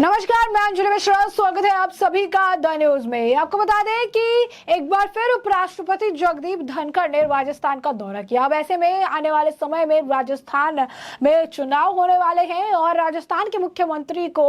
नमस्कार, मैं अंजलि मिश्रा। स्वागत है आप सभी का द न्यूज में। आपको बता दें कि एक बार फिर उपराष्ट्रपति जगदीप धनखड़ ने राजस्थान का दौरा किया। अब ऐसे में आने वाले समय में राजस्थान में चुनाव होने वाले हैं और राजस्थान के मुख्यमंत्री को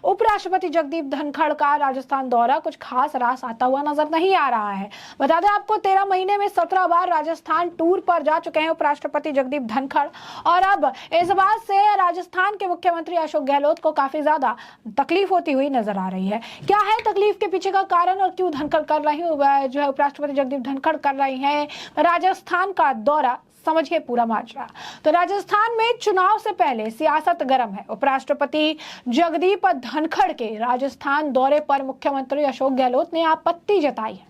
उपराष्ट्रपति जगदीप धनखड़ का राजस्थान दौरा कुछ खास रास आता हुआ नजर नहीं आ रहा है। बता दें आपको 13 महीने में 17 बार राजस्थान टूर पर जा चुके हैं उपराष्ट्रपति जगदीप धनखड़ और अब इस बात से राजस्थान के मुख्यमंत्री अशोक गहलोत को काफी ज्यादा तकलीफ होती हुई नजर आ रही है। क्या है तकलीफ के पीछे का कारण और क्यों धनखड़ कर रही जो है उपराष्ट्रपति जगदीप धनखड़ कर रही हैं राजस्थान का दौरा, समझिए पूरा माजरा। तो राजस्थान में चुनाव से पहले सियासत गर्म है। उपराष्ट्रपति जगदीप धनखड़ के राजस्थान दौरे पर मुख्यमंत्री अशोक गहलोत ने आपत्ति जताई है।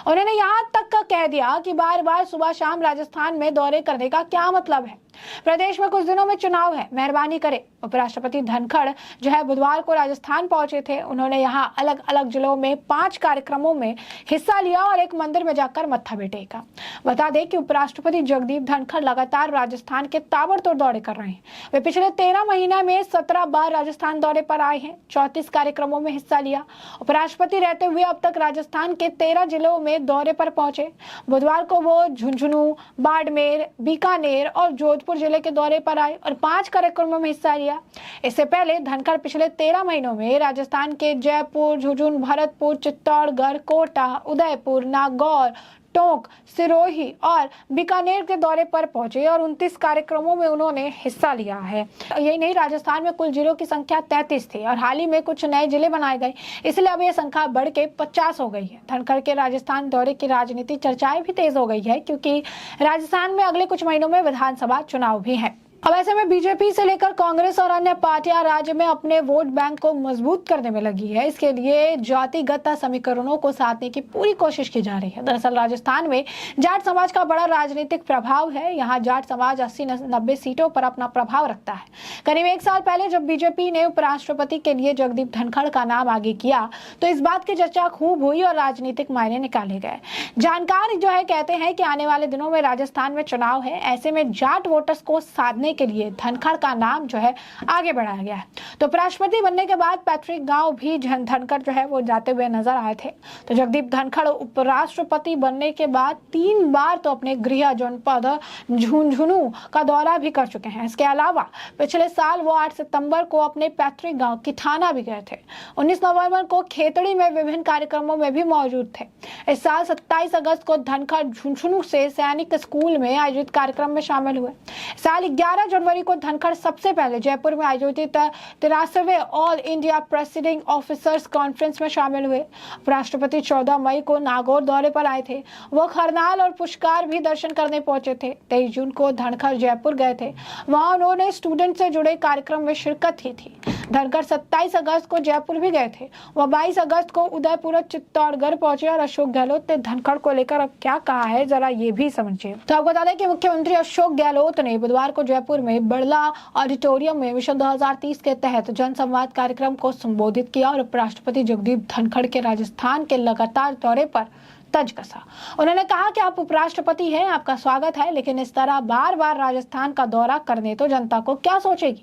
उन्होंने यहां तक कह दिया कि बार बार सुबह शाम राजस्थान में दौरे करने का क्या मतलब है। प्रदेश में कुछ दिनों में चुनाव है, मेहरबानी करें। उपराष्ट्रपति धनखड़ जो है बुधवार को राजस्थान पहुंचे थे। उन्होंने यहां अलग अलग जिलों में 5 कार्यक्रमों में हिस्सा लिया और एक मंदिर में जाकर मत्था भी टेका। बता दें कि उपराष्ट्रपति जगदीप धनखड़ लगातार राजस्थान के ताबड़तोड़ दौरे कर रहे हैं। वे पिछले 13 महीने में 17 बार राजस्थान दौरे पर आए हैं, 34 कार्यक्रमों में हिस्सा लिया। उपराष्ट्रपति रहते हुए अब तक राजस्थान के 13 जिलों में दौरे पर पहुंचे। बुधवार को वो झुंझुनू, बाड़मेर, बीकानेर और जोधपुर जिले के दौरे पर आए और 5 कार्यक्रमों में हिस्सा लिया। इससे पहले धनखड़ पिछले 13 महीनों में राजस्थान के जयपुर, झुंझुनू, भरतपुर, चित्तौड़गढ़, कोटा, उदयपुर, नागौर, टोंक, सिरोही और बीकानेर के दौरे पर पहुंचे और 29 कार्यक्रमों में उन्होंने हिस्सा लिया है। यही नहीं, राजस्थान में कुल जिलों की संख्या 33 थी और हाल ही में कुछ नए जिले बनाए गए, इसलिए अब यह संख्या बढ़ के 50 हो गई है। धनखड़ के राजस्थान दौरे की राजनीतिक चर्चाएं भी तेज हो गई है क्योंकि राजस्थान में अगले कुछ महीनों में विधानसभा चुनाव भी है। अब ऐसे में बीजेपी से लेकर कांग्रेस और अन्य पार्टियां राज्य में अपने वोट बैंक को मजबूत करने में लगी है। इसके लिए जातिगत समीकरणों को साधने की पूरी कोशिश की जा रही है। दरअसल राजस्थान में जाट समाज का बड़ा राजनीतिक प्रभाव है। यहाँ जाट समाज 80-90 सीटों पर अपना प्रभाव रखता है। करीब 1 साल पहले जब बीजेपी ने उपराष्ट्रपति के लिए जगदीप धनखड़ का नाम आगे किया तो इस बात की चर्चा खूब हुई और राजनीतिक मायने निकाले गए। जानकार जो है कहते हैं कि आने वाले दिनों में राजस्थान में चुनाव है, ऐसे में जाट वोटर्स को साधने के लिए धनखड़ का नाम जो है आगे बढ़ाया गया है। तो उपराष्ट्रपति बनने के बाद पैतृक गांव भी धनखड़ जो है वो जाते हुए नजर आए थे। तो जगदीप धनखड़ उपराष्ट्रपति बनने के बाद 3 बार तो अपने गृह जनपद झुंझुनू का दौरा भी कर चुके हैं। इसके अलावा पिछले साल वो 8 सितंबर को अपने पैतृक गांव किठाना भी गए थे। 19 नवंबर को खेतड़ी में विभिन्न कार्यक्रमों में भी मौजूद थे। इस साल 27 अगस्त को धनखड़ झुंझुनू से सैनिक स्कूल में आयोजित कार्यक्रम में शामिल हुए। साल 11 जनवरी को धनखड़ सबसे पहले जयपुर में आयोजित 83वें all India presiding officers conference में शामिल हुए। उपराष्ट्रपति 14 मई को नागौर दौरे पर आए थे। वो खरनाल और पुष्कर भी दर्शन करने पहुंचे थे। 23 जून को धनखड़ जयपुर गए थे। वहां उन्होंने स्टूडेंट से जुड़े कार्यक्रम में शिरकत की थी। धनखड़ 27 अगस्त को जयपुर भी गए थे। वह 22 अगस्त को उदयपुर और चित्तौड़गढ़ पहुंचे और अशोक गहलोत ने धनखड़ को लेकर अब क्या कहा है जरा ये भी समझिए। तो आपको बता दें कि मुख्यमंत्री अशोक गहलोत ने बुधवार को जयपुर में बिरला ऑडिटोरियम में विजन 2030 के तहत जनसंवाद कार्यक्रम को संबोधित किया और उपराष्ट्रपति जगदीप धनखड़ के राजस्थान के लगातार दौरे पर तज कसा। उन्होंने कहा कि आप उपराष्ट्रपति हैं, आपका स्वागत है, लेकिन इस तरह बार बार राजस्थान का दौरा करने तो जनता को क्या सोचेगी।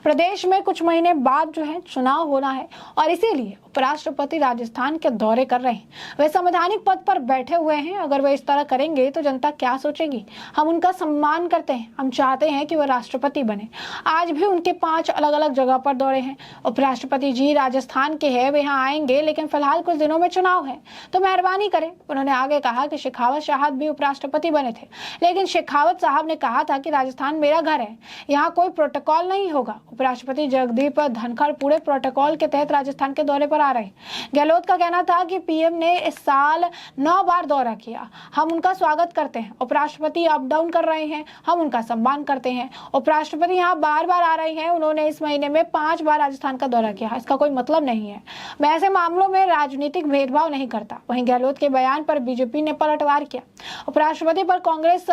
प्रदेश में कुछ महीने बाद जो है चुनाव होना है और इसीलिए उपराष्ट्रपति राजस्थान के दौरे कर रहे हैं। वे संवैधानिक पद पर बैठे हुए हैं। अगर वे इस तरह करेंगे तो जनता क्या सोचेगी। हम उनका सम्मान करते हैं, हम चाहते हैं कि वह राष्ट्रपति बने। आज भी उनके 5 अलग अलग जगह पर दौरे हैं। उपराष्ट्रपति जी राजस्थान के हैं, वे यहाँ आएंगे, लेकिन फिलहाल कुछ दिनों में चुनाव है, तो मेहरबानी करें। उन्होंने आगे कहा कि शेखावत साहब भी उपराष्ट्रपति बने थे, लेकिन शेखावत साहब ने कहा था कि राजस्थान मेरा घर है, यहाँ कोई प्रोटोकॉल नहीं होगा। उपराष्ट्रपति जगदीप धनखड़ पूरे प्रोटोकॉल के तहत राजस्थान के दौरे पर आ रहे। गहलोत का कहना था कि पीएम ने इस साल 9 बार दौरा किया, हम उनका स्वागत करते हैं। उपराष्ट्रपति अप डाउन कर रहे हैं, हम उनका सम्मान करते हैं। उपराष्ट्रपति यहाँ बार बार आ रहे हैं, उन्होंने इस महीने में 5 बार राजस्थान का दौरा किया, इसका कोई मतलब नहीं है। मैं ऐसे मामलों में राजनीतिक भेदभाव नहीं करता। वहीं गहलोत के बयान पर बीजेपी ने पलटवार किया। उपराष्ट्रपति पर कांग्रेस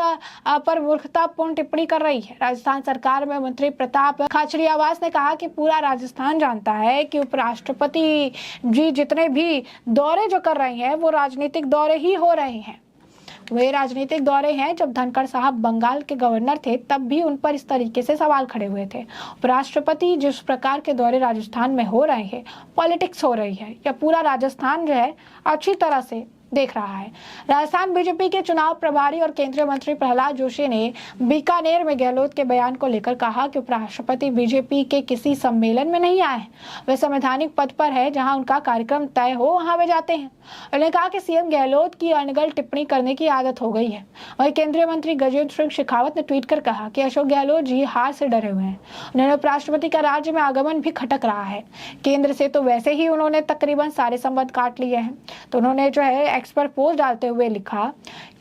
पर मूर्खतापूर्ण टिप्पणी कर रही है। राजस्थान सरकार में मंत्री प्रताप खाचरियावास ने कहा कि पूरा राजस्थान जानता है कि उपराष्ट्रपति जी जितने भी दौरे जो कर रहे हैं वो राजनीतिक दौरे ही हो रहे हैं। तो वे राजनीतिक दौरे हैं। जब धनखड़ साहब बंगाल के गवर्नर थे तब भी उन पर इस तरीके से सवाल खड़े हुए थे। उपराष्ट्रपति जिस प्रकार के दौरे राजस्थान में हो रहे हैं, पॉलिटिक्स हो रही है, या पूरा राजस्थान जो है अच्छी तरह से देख रहा है। राजस्थान बीजेपी के चुनाव प्रभारी और केंद्रीय मंत्री प्रहलाद जोशी ने बीकानेर में गहलोत के बयान को लेकर कहा कि उपराष्ट्रपति बीजेपी के किसी सम्मेलन में नहीं आए, वे संवैधानिक पद पर है, जहां उनका कार्यक्रम तय हो वहां वे जाते हैं। उन्होंने कहा कि सीएम गहलोत की अनगढ़ टिप्पणी करने की आदत हो गई है। वहीं केंद्रीय मंत्री गजेंद्र सिंह शेखावत ने ट्वीट कर कहा कि अशोक गहलोत जी हार से डरे हुए हैं। उन्होंने उपराष्ट्रपति का राज्य में आगमन भी खटक रहा है। केंद्र से तो वैसे ही उन्होंने तकरीबन सारे संबंध काट लिए हैं। तो उन्होंने जो है एक्स पर पोस्ट डालते हुए लिखा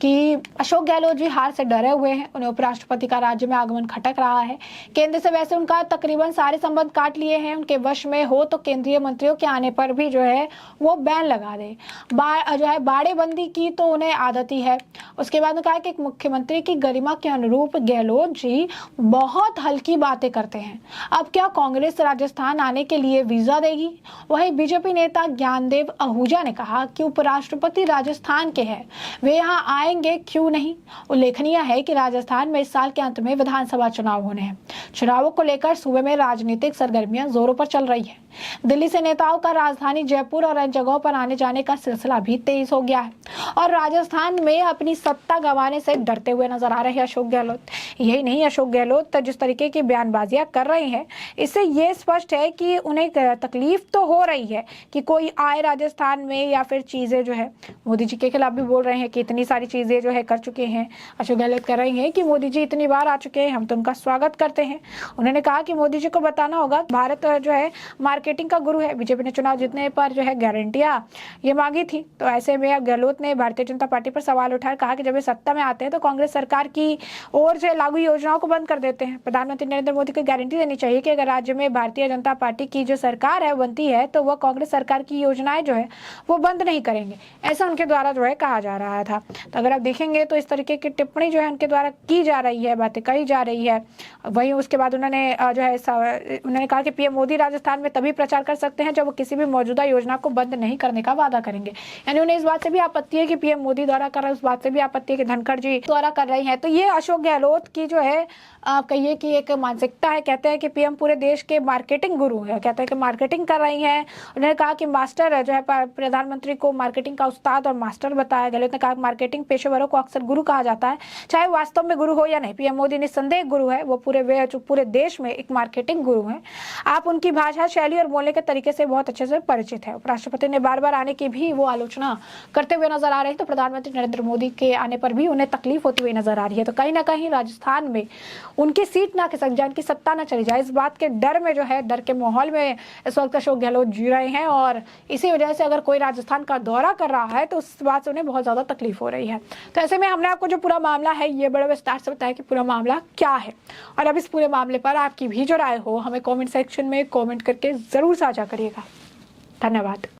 कि अशोक गहलोत जी हार से डरे हुए हैं, उन्हें उपराष्ट्रपति का राज्य में आगमन खटक रहा है। केंद्र से वैसे उनका तकरीबन सारे संबंध काट लिए हैं, उनके वश में हो तो केंद्रीय मंत्रियों के आने पर भी जो है वो बैन लगा दे। जो है बाड़ेबंदी की तो उन्हें आदत ही है। उसके बाद कहा कि एक मुख्यमंत्री की गरिमा के अनुरूप गहलोत जी बहुत हल्की बातें करते हैं। अब क्या कांग्रेस राजस्थान आने के लिए वीजा देगी? वहीं बीजेपी नेता ज्ञानदेव आहूजा ने कहा कि उपराष्ट्रपति राजस्थान के हैं, वे यहाँ आएंगे क्यों नहीं। उल्लेखनीय है कि राजस्थान में इस साल के अंत में विधानसभा चुनाव होने हैं। चुनावों को लेकर सूबे में राजनीतिक सरगर्मियां जोरों पर चल रही है। दिल्ली से नेताओं का राजधानी जयपुर और अन्य जगहों पर आने जाने का सिलसिला भी तेज हो गया है और राजस्थान में अपनी सत्ता गंवाने से डरते हुए नजर आ रहे हैं अशोक गहलोत। यही नहीं, अशोक गहलोत जिस तरीके की बयानबाजियां कर रहे हैं, इससे ये स्पष्ट है कि उन्हें तकलीफ तो हो रही है कि कोई आए राजस्थान में, या फिर चीजें जो है मोदी जी के खिलाफ भी बोल रहे हैं कि इतनी सारी चीजें जो है कर चुके हैं। अशोक गहलोत कर रहे हैं कि मोदी जी इतनी बार आ चुके हैं, हम तो उनका स्वागत करते हैं। उन्होंने कहा कि मोदी जी को बताना होगा भारत जो है मार्केटिंग का गुरु है। बीजेपी ने चुनाव जीतने पर जो है गारंटियां ये मांगी थी। तो ऐसे में अब गहलोत ने भारतीय जनता पार्टी पर सवाल उठाकर कहा कि जब ये सत्ता में आते हैं तो कांग्रेस सरकार की ओर से लागू योजनाओं को बंद कर देते हैं। प्रधानमंत्री नरेंद्र मोदी को गारंटी देनी चाहिए कि अगर राज्य में भारतीय जनता पार्टी की जो सरकार है बनती है तो वह कांग्रेस सरकार की योजनाएं जो है वो बंद नहीं करेंगे, ऐसा उनके द्वारा जो है कहा जा रहा था। तो अगर आप देखेंगे तो इस तरीके की टिप्पणी जो है उनके द्वारा की जा रही है, बातें कही जा रही है। वहीं उसके बाद उन्होंने जो है उन्होंने कहा कि पीएम मोदी राजस्थान में तभी प्रचार कर सकते हैं जब वो किसी भी मौजूदा योजना को बंद नहीं करने का वादा करेंगे। यानी उन्हें इस बात से भी आपत्ति है कि पीएम मोदी द्वारा कर रहे हैं, उस बात से भी आपत्ति है कि धनखड़ जी द्वारा कर रही हैं। तो ये अशोक गहलोत की जो है आप कहिए कि एक मानसिकता है। कहते हैं कि पीएम पूरे देश के मार्केटिंग गुरु है, कहते हैं कि मार्केटिंग कर रही हैं। उन्होंने कहा कि मास्टर जो है प्रधानमंत्री को मार्केटिंग का उस्ताद और मास्टर बताया। गहलोत ने कहा मार्केटिंग पेशेवरों को अक्सर गुरु कहा जाता है, चाहे वास्तव में गुरु हो या नहीं। पीएम मोदी निस्संदेह गुरु है, वो पूरे देश में एक मार्केटिंग गुरु है। आप उनकी भाषा शैली और बोलने के तरीके से बहुत अच्छे से परिचित है। उपराष्ट्रपति ने बार बार आने की भी वो आलोचना करते हुए नजर आ रहे हैं। तो प्रधानमंत्री नरेंद्र मोदी के आने पर भी उन्हें तकलीफ होती हुई नजर आ रही है। तो कहीं ना कहीं राजस्थान में उनकी सीट ना खिसक जाए, उनकी सत्ता ना चली जाए, इस बात के डर में जो है, डर के माहौल में इस वक्त अशोक गहलोत जी रहे हैं। और इसी वजह से अगर कोई राजस्थान का दौरा कर रहा है तो उस बात से उन्हें बहुत ज्यादा तकलीफ हो रही है। तो ऐसे में हमने आपको जो पूरा मामला है ये बड़े विस्तार से बताया कि पूरा मामला क्या है। और अब इस पूरे मामले पर आपकी भी जो राय हो हमें कमेंट सेक्शन में कमेंट करके जरूर साझा करिएगा। धन्यवाद।